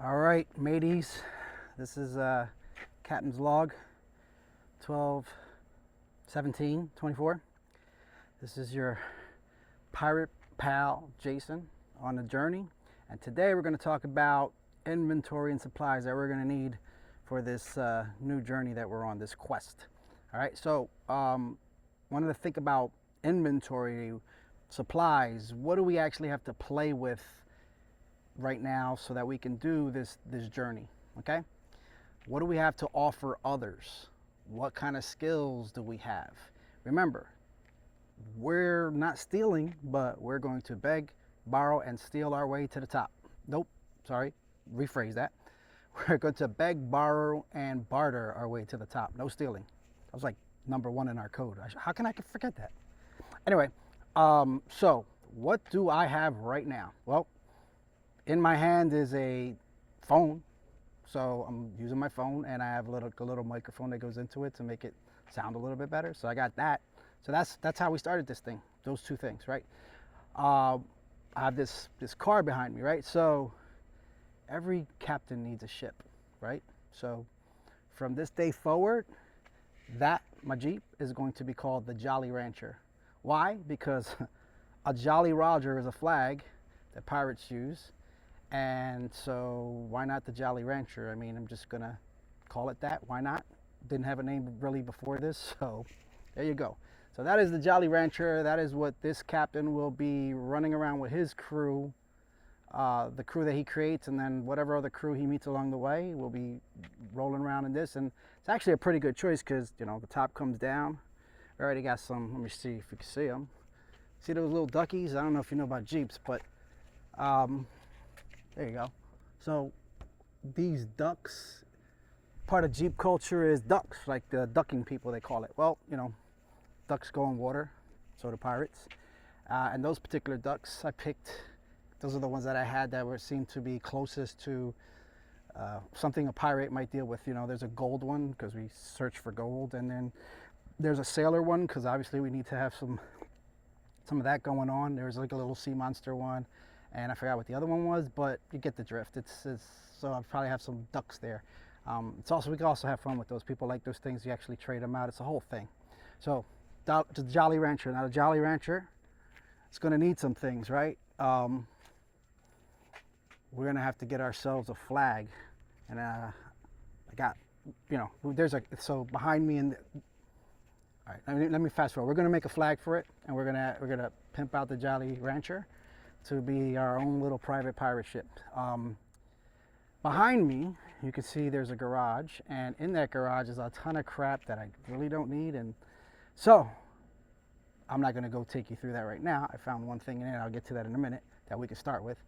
All right, mateys, this is Captain's Log 12/17/24. This is your pirate pal Jason on a journey, and today we're going to talk about inventory and supplies that we're going to need for this new journey that we're on, this quest. All right, so wanted to think about inventory, supplies. What do we actually have to play with right now so that we can do this journey? Okay, what do we have to offer others? What kind of skills do we have? Remember, we're not stealing, but we're going to beg, borrow, and steal our way to the top. Nope, sorry, rephrase that. We're going to beg, borrow, and barter our way to the top. No stealing. That was like number one in our code. How can I forget that? Anyway, so what do I have right now? Well, in my hand is a phone, so I'm using my phone, and I have a little microphone that goes into it to make it sound a little bit better. So I got that. So that's how we started this thing. Those two things, right? I have this car behind me, right? So every captain needs a ship, right? So from this day forward, my Jeep is going to be called the Jolly Rancher. Why? Because a Jolly Roger is a flag that pirates use. And so why not the Jolly Rancher? I mean, I'm just gonna call it that. Why not? Didn't have a name really before this, so there you go. So that is the Jolly Rancher. That is what this captain will be running around with his crew, the crew that he creates, and then whatever other crew he meets along the way will be rolling around in this. And it's actually a pretty good choice because, you know, the top comes down. I already got some. Let me see if you can see them. See those little duckies? I don't know if you know about Jeeps, but there you go. So these ducks, part of Jeep culture is ducks, like the ducking people, they call it. Well, you know, ducks go in water, so do pirates. And those particular ducks I picked, those are the ones that I had that seemed to be closest to something a pirate might deal with. You know, there's a gold one because we search for gold, and then there's a sailor one because obviously we need to have some of that going on. There's like a little sea monster one, and I forgot what the other one was, but you get the drift. It's so I'll probably have some ducks there. It's also, we can also have fun with those. People like those things. You actually trade them out. It's a whole thing. So the Jolly Rancher. Now the Jolly Rancher is going to need some things, right? We're going to have to get ourselves a flag, and I got, you know, so behind me in. All right, let me fast forward. We're going to make a flag for it, and we're gonna pimp out the Jolly Rancher to be our own little private pirate ship. Behind me, you can see there's a garage, and in that garage is a ton of crap that I really don't need, and so I'm not going to go take you through that right now. I found one thing in it. I'll get to that in a minute that we can start with.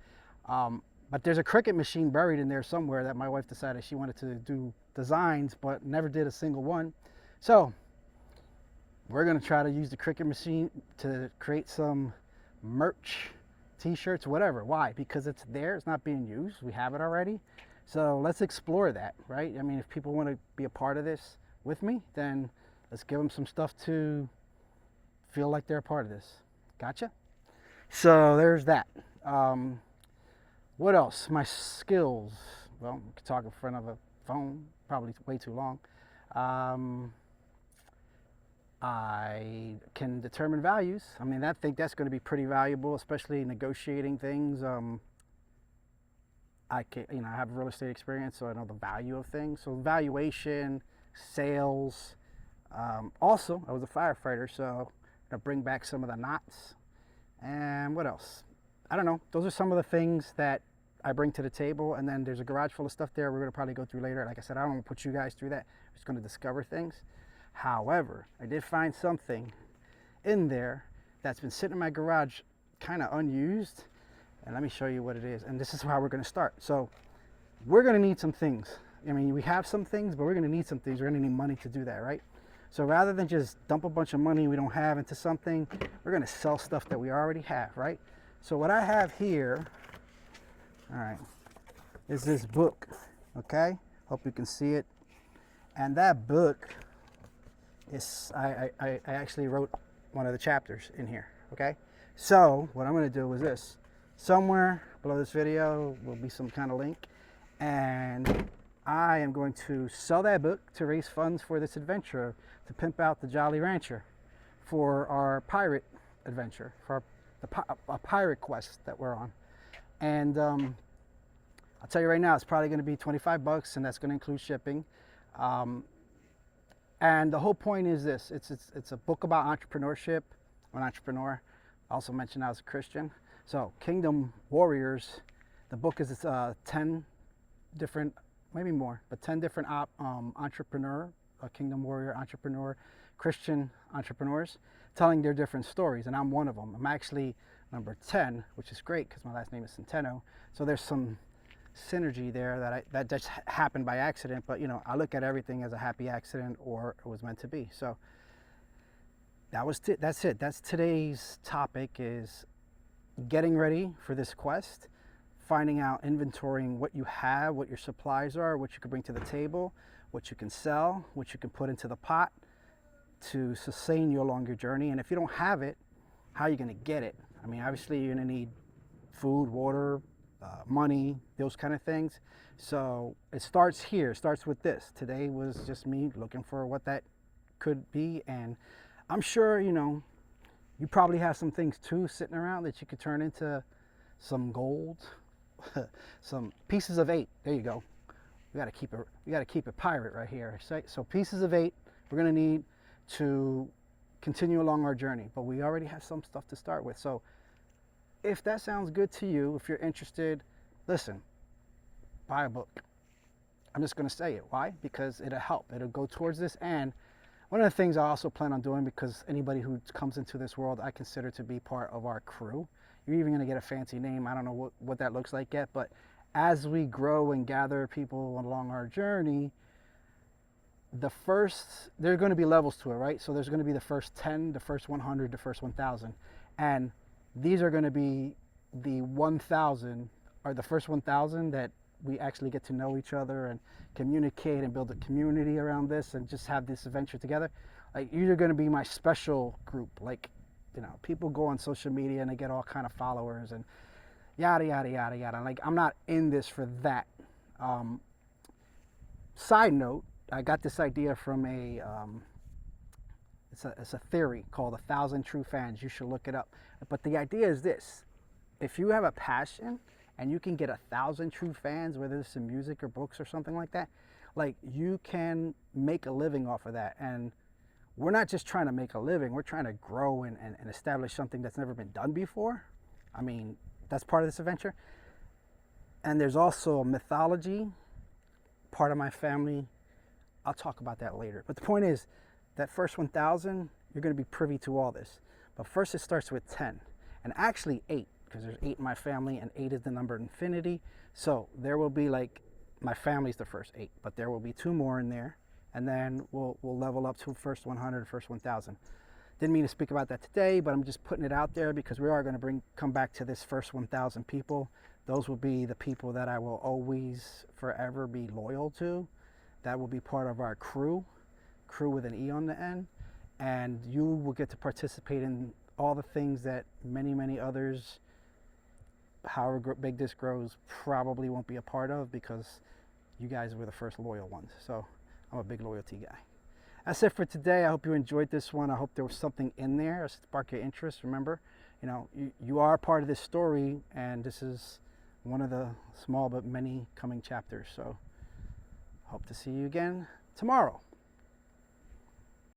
But there's a cricket machine buried in there somewhere that my wife decided she wanted to do designs, but never did a single one. So we're going to try to use the cricket machine to create some merch, t-shirts, whatever. Why? Because it's there. It's not being used. We have it already. So let's explore that, right? I mean, if people want to be a part of this with me, then let's give them some stuff to feel like they're a part of this. Gotcha? So there's that. What else? My skills. Well, we could talk in front of a phone, probably way too long. I can determine values. I mean, I think that's going to be pretty valuable, especially negotiating things. I have real estate experience, so I know the value of things. So valuation, sales. Also, I was a firefighter, so I'm gonna bring back some of the knots. And what else? I don't know. Those are some of the things that I bring to the table. And then there's a garage full of stuff there we're gonna probably go through later. Like I said, I don't want to put you guys through that. I'm just gonna discover things. However, I did find something in there that's been sitting in my garage kind of unused, and let me show you what it is. And this is how we're going to start. So we're going to need some things. I mean, we have some things, but we're going to need some things. We're going to need money to do that, right? So rather than just dump a bunch of money we don't have into something, we're going to sell stuff that we already have, right? So what I have here, all right, is this book, okay? Hope you can see it. And that book, I actually wrote one of the chapters in here, okay? So what I'm going to do is this. Somewhere below this video will be some kind of link, and I am going to sell that book to raise funds for this adventure to pimp out the Jolly Rancher for our pirate adventure, for a pirate quest that we're on. And I'll tell you right now, it's probably going to be 25 bucks, and that's going to include shipping. And the whole point is this: it's a book about entrepreneurship. I'm an entrepreneur. I also mentioned I was a Christian. So Kingdom Warriors, the book is 10 different, maybe more, but 10 different Kingdom Warrior entrepreneur, Christian entrepreneurs telling their different stories, and I'm one of them. I'm actually number 10, which is great because my last name is Centeno. So there's some synergy there that just happened by accident, but you know, I look at everything as a happy accident or it was meant to be. So that's it. That's today's topic, is getting ready for this quest, finding out, inventorying what you have, what your supplies are, what you can bring to the table, what you can sell, what you can put into the pot to sustain you along your journey. And if you don't have it, how are you going to get it? I mean, obviously you're going to need food, water, money, those kind of things. So it starts here. It starts with this. Today was just me looking for what that could be, and I'm sure, you know, you probably have some things too sitting around that you could turn into some gold, some pieces of 8. There you go. We got to keep it pirate right here. So pieces of 8 we're going to need to continue along our journey, but we already have some stuff to start with. So if that sounds good to you, if you're interested, listen, buy a book. I'm just going to say it. Why? Because it'll help. It'll go towards this. And one of the things I also plan on doing, because anybody who comes into this world, I consider to be part of our crew. You're even going to get a fancy name. I don't know what that looks like yet, but as we grow and gather people along our journey, there are going to be levels to it, right? So there's going to be the first 10, the first 100, the first 1,000. And these are going to be the 1,000, or the first 1,000 that we actually get to know each other and communicate and build a community around this and just have this adventure together. Like, you're going to be my special group. Like, you know, people go on social media and they get all kind of followers and yada, yada, yada, yada. Like, I'm not in this for that. Side note, I got this idea from it's a theory called 1,000 True Fans. You should look it up. But the idea is this: if you have a passion and you can get 1,000 true fans, whether it's in music or books or something like that, like, you can make a living off of that. And we're not just trying to make a living, we're trying to grow and establish something that's never been done before. I mean, that's part of this adventure. And there's also a mythology part of my family. I'll talk about that later. But the point is, that first 1,000, you're going to be privy to all this. But first it starts with 10, and actually 8, because there's 8 in my family, and 8 is the number of infinity. So there will be, like, my family's the first 8, but there will be 2 more in there, and then we'll level up to first 100, first 1,000. Didn't mean to speak about that today, but I'm just putting it out there because we are going to come back to this first 1,000 people. Those will be the people that I will always, forever be loyal to. That will be part of our crew with an E on the end, and you will get to participate in all the things that many others, however big this grows, probably won't be a part of, because you guys were the first loyal ones. So I'm a big loyalty guy. That's it for today. I hope you enjoyed this one. I hope there was something in there to spark your interest. Remember, you know, you are part of this story, and this is one of the small but many coming chapters. So hope to see you again tomorrow.